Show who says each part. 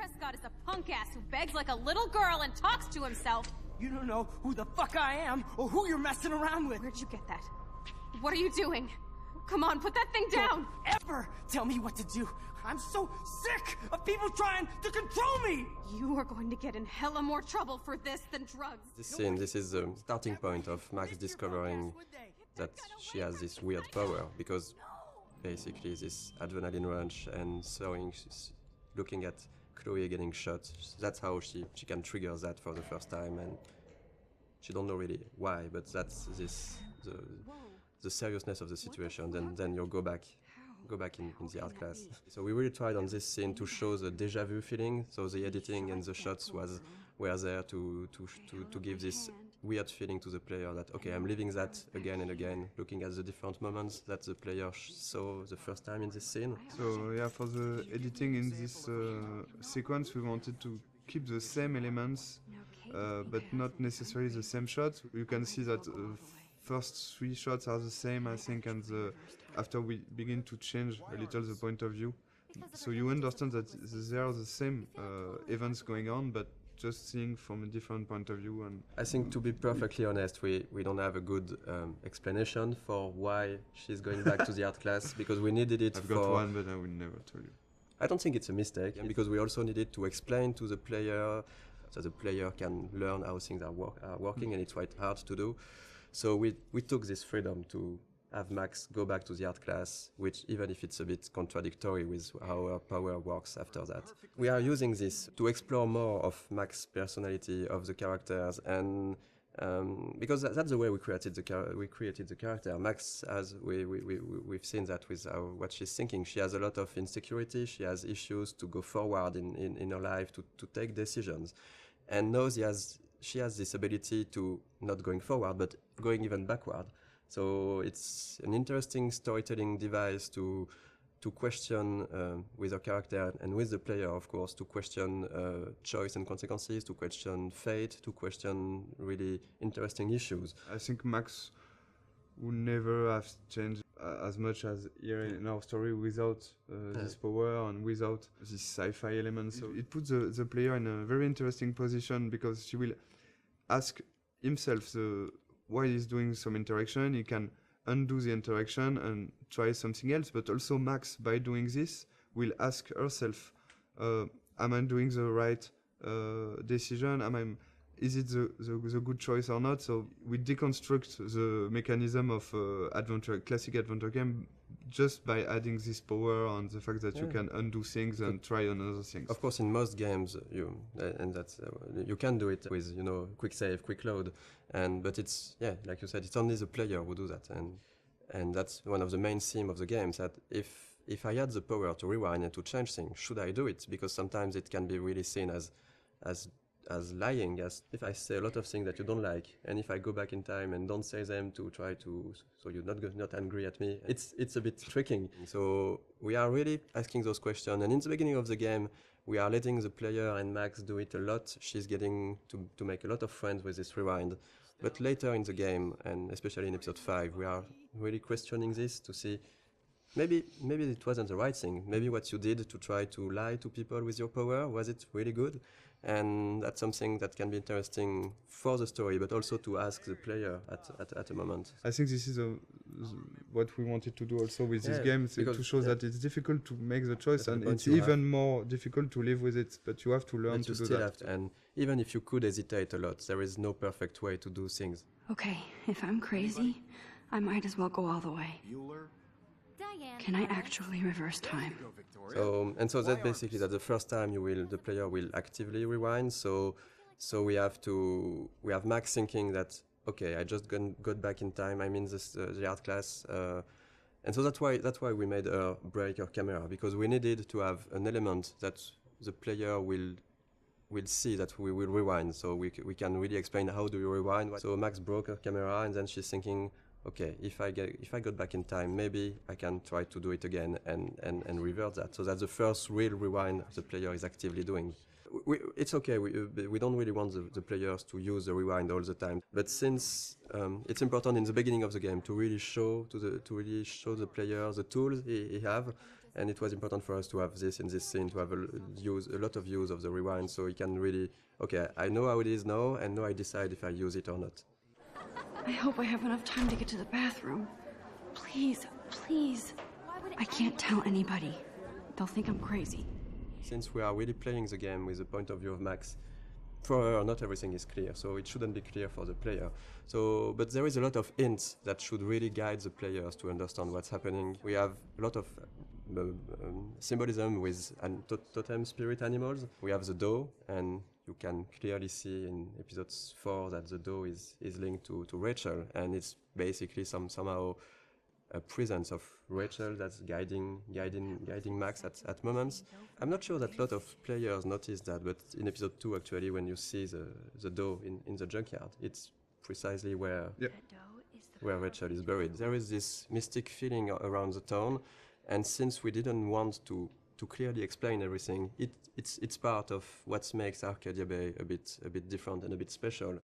Speaker 1: Prescott is a punk ass who begs like a little girl and talks to himself.
Speaker 2: You don't know who the fuck I am or who you're messing around with.
Speaker 1: Where'd you get that? What are you doing? Come on, put that thing down!
Speaker 2: Don't ever tell me what to do. I'm so sick of people trying to control me!
Speaker 1: You are going to get in hella more trouble for this than drugs.
Speaker 3: This scene, this is the starting point of Max discovering that she has this weird power, because basically this adrenaline rush and looking at Chloe getting shot, that's how she can trigger that for the first time, and she don't know really why, but that's the seriousness of the situation. Then you'll go back in the art class. So we really tried on this scene to show the deja vu feeling. So the editing and the shots were there to give this weird feeling to the player that, okay, I'm living that again and again, looking at the different moments that the player saw the first time in this scene.
Speaker 4: So yeah, for the editing in this sequence, we wanted to keep the same elements, but not necessarily the same shots. You can see that first 3 shots are the same, I think, and after we begin to change a little the point of view. So you understand that there are the same events going on, but just seeing from a different point of view. And
Speaker 3: I think, to be perfectly honest, we don't have a good explanation for why she's going back to the art class, because we needed it.
Speaker 4: I've got one, but I will never tell you.
Speaker 3: I don't think it's a mistake, because we also needed to explain to the player so the player can learn how things are working, and it's quite hard to do. So we took this freedom to have Max go back to the art class, which, even if it's a bit contradictory with how her power works after that. We are using this to explore more of Max's personality, of the characters, and because that's the way we created the character. Max, as we've seen that with what she's thinking. She has a lot of insecurity. She has issues to go forward in her life, to take decisions, and now she has this ability to not going forward, but going even backward. So it's an interesting storytelling device to question with our character and with the player, of course, to question choice and consequences, to question fate, to question really interesting issues.
Speaker 4: I think Max would never have changed as much as here in our story without this power and without this sci-fi element. So it puts the player in a very interesting position, because she will ask himself why he's doing some interaction. He can undo the interaction and try something else, but also Max, by doing this, will ask herself, am I doing the right decision? Is it the good choice or not? So we deconstruct the mechanism of classic adventure game, just by adding this power and the fact that you can undo things and try another things.
Speaker 3: Of course, in most games, you can do it with quick save, quick load, but it's like you said, it's only the player who do that, and that's one of the main themes of the games. That if I had the power to rewind and to change things, should I do it? Because sometimes it can be really seen as lying, as if I say a lot of things that you don't like, and if I go back in time and don't say them to try to, so you're not angry at me, it's a bit tricking. So we are really asking those questions, and in the beginning of the game, we are letting the player and Max do it a lot. She's getting to make a lot of friends with this rewind. But later in the game, and especially in episode 5, we are really questioning this to see maybe it wasn't the right thing. Maybe what you did to try to lie to people with your power, was it really good? And that's something that can be interesting for the story, but also to ask the player at a moment.
Speaker 4: I think this is what we wanted to do also with this game, to show that it's difficult to make the choice, and it's even more difficult to live with it, but you have to learn to do that.
Speaker 3: And even if you could hesitate a lot, there is no perfect way to do things.
Speaker 5: Okay, if I'm crazy, I might as well go all the way. Can I actually reverse time?
Speaker 3: So that's basically that the first time the player will actively rewind. So we have Max thinking that, okay, I just got back in time. I'm in the art class, and so that's why we made her break her camera, because we needed to have an element that the player will see that we will rewind. So we can really explain how do you rewind. So Max broke her camera, and then she's thinking, okay, if I got back in time, maybe I can try to do it again and revert that. So that's the first real rewind the player is actively doing. It's okay. We don't really want the players to use the rewind all the time. But since it's important in the beginning of the game to really show the player the tools he have, And it was important for us to have this in this scene, to have a lot of use of the rewind, so he can really, okay, I know how it is now, and now I decide if I use it or not.
Speaker 5: I hope I have enough time to get to the bathroom. Please, please. I can't tell anybody. They'll think I'm crazy.
Speaker 3: Since we are really playing the game with the point of view of Max, for her, not everything is clear, so it shouldn't be clear for the player. So, but there is a lot of hints that should really guide the players to understand what's happening. We have a lot of symbolism with totem spirit animals. We have the doe, and you can clearly see in episode 4 that the doe is linked to Rachel, and it's basically somehow a presence of Rachel that's guiding Max at moments. I'm not sure that a lot of players notice that, but in episode 2 actually, when you see the doe in the junkyard, it's precisely where Rachel is buried. There is this mystic feeling around the town, and since we didn't want to clearly explain everything, it's part of what makes Arcadia Bay a bit different and a bit special.